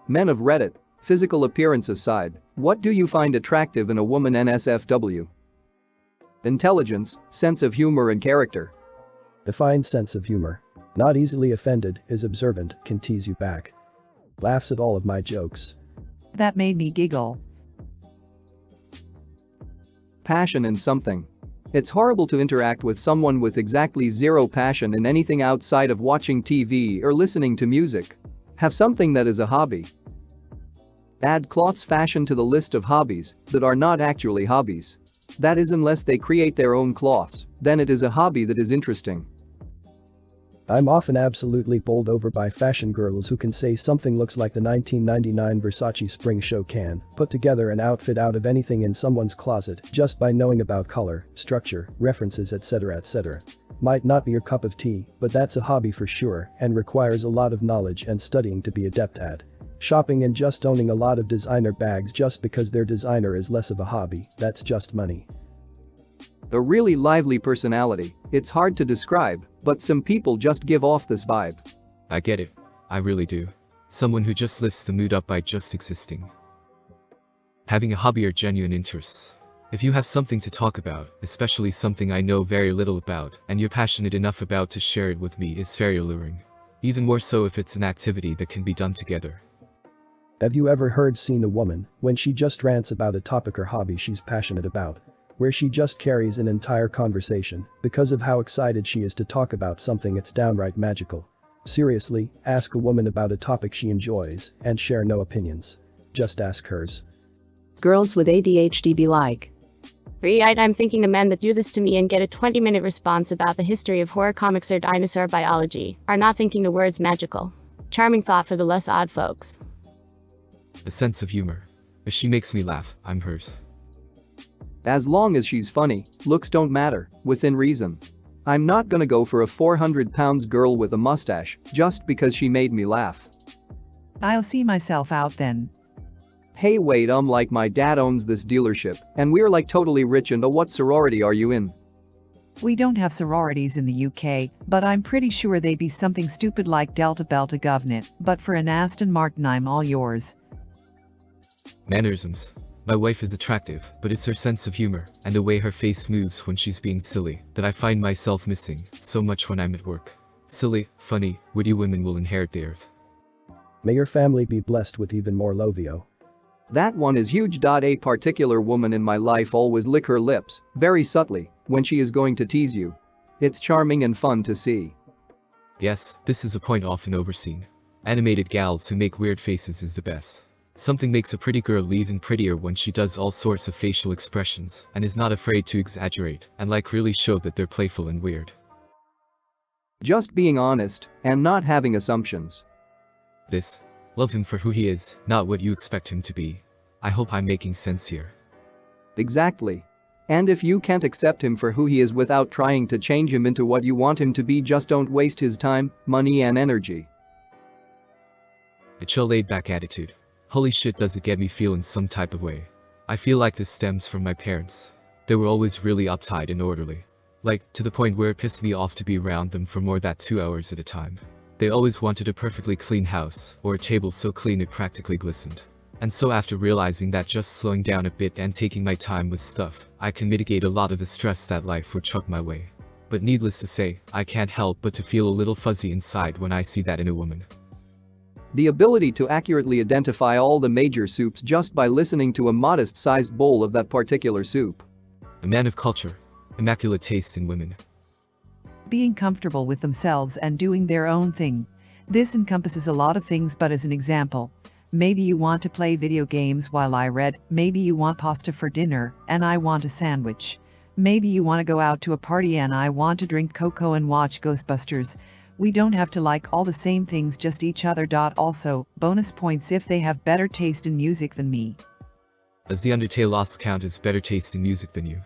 Men of Reddit, physical appearance aside, what do you find attractive in a woman NSFW? Intelligence, sense of humor and character. Define sense of humor. Not easily offended, is observant, can tease you back. Laughs at all of my jokes. That made me giggle. Passion in something. It's horrible to interact with someone with exactly zero passion in anything outside of watching TV or listening to music. Have something that is a hobby. Add cloths fashion to the list of hobbies that are not actually hobbies. That is, unless they create their own cloths, then it is a hobby that is interesting. I'm often absolutely bowled over by fashion girls who can say something looks like the 1999 Versace spring show can put together an outfit out of anything in someone's closet just by knowing about color, structure, references, etc. etc. Might not be your cup of tea, but that's a hobby for sure and requires a lot of knowledge and studying to be adept at. Shopping and just owning a lot of designer bags just because they're designer is less of a hobby, that's just money. A really lively personality, it's hard to describe, but some people just give off this vibe. I get it. I really do. Someone who just lifts the mood up by just existing. Having a hobby or genuine interests. If you have something to talk about, especially something I know very little about, and you're passionate enough about to share it with me, it's very alluring. Even more so if it's an activity that can be done together. Have you ever seen a woman when she just rants about a topic or hobby she's passionate about? Where she just carries an entire conversation because of how excited she is to talk about something. It's downright magical. Seriously, ask a woman about a topic she enjoys and share no opinions. Just ask hers. Girls with ADHD be like. I'm thinking the men that do this to me and get a 20-minute response about the history of horror comics or dinosaur biology are not thinking the words magical. Charming thought for the less odd folks. A sense of humor. If she makes me laugh, I'm hers. As long as she's funny, looks don't matter, within reason. I'm not gonna go for a 400-pound girl with a mustache just because she made me laugh. I'll see myself out then. Hey wait, like my dad owns this dealership and we're like totally rich, and what sorority are you in? We don't have sororities in the UK, but I'm pretty sure they'd be something stupid like Delta Belta Govnet, but for an Aston Martin I'm all yours. Mannerisms. My wife is attractive, but it's her sense of humor and the way her face moves when she's being silly that I find myself missing so much when I'm at work. Silly, funny, witty women will inherit the earth. May your family be blessed with even more Lovio. That one is huge. A particular woman in my life always lick her lips, very subtly, when she is going to tease you. It's charming and fun to see. Yes, this is a point often overseen. Animated gals who make weird faces is the best. Something makes a pretty girl even prettier when she does all sorts of facial expressions and is not afraid to exaggerate and really show that they're playful and weird. Just being honest and not having assumptions. Love him for who he is, not what you expect him to be. I hope I'm making sense here. Exactly. And if you can't accept him for who he is without trying to change him into what you want him to be, just don't waste his time, money and energy. A chill, laid-back attitude. Holy shit, does it get me feeling some type of way. I feel like this stems from my parents. They were always really uptight and orderly. To the point where it pissed me off to be around them for more than 2 hours at a time. They always wanted a perfectly clean house, or a table so clean it practically glistened. And so after realizing that just slowing down a bit and taking my time with stuff, I can mitigate a lot of the stress that life would chuck my way. But needless to say, I can't help but to feel a little fuzzy inside when I see that in a woman. The ability to accurately identify all the major soups just by listening to a modest-sized bowl of that particular soup. A man of culture. Immaculate taste in women. Being comfortable with themselves and doing their own thing. This encompasses a lot of things, but as an example, maybe you want to play video games while I read, maybe you want pasta for dinner and I want a sandwich. Maybe you want to go out to a party and I want to drink cocoa and watch Ghostbusters. We don't have to like all the same things, just each other. Also, bonus points if they have better taste in music than me. Does the Undertale loss count as better taste in music than you?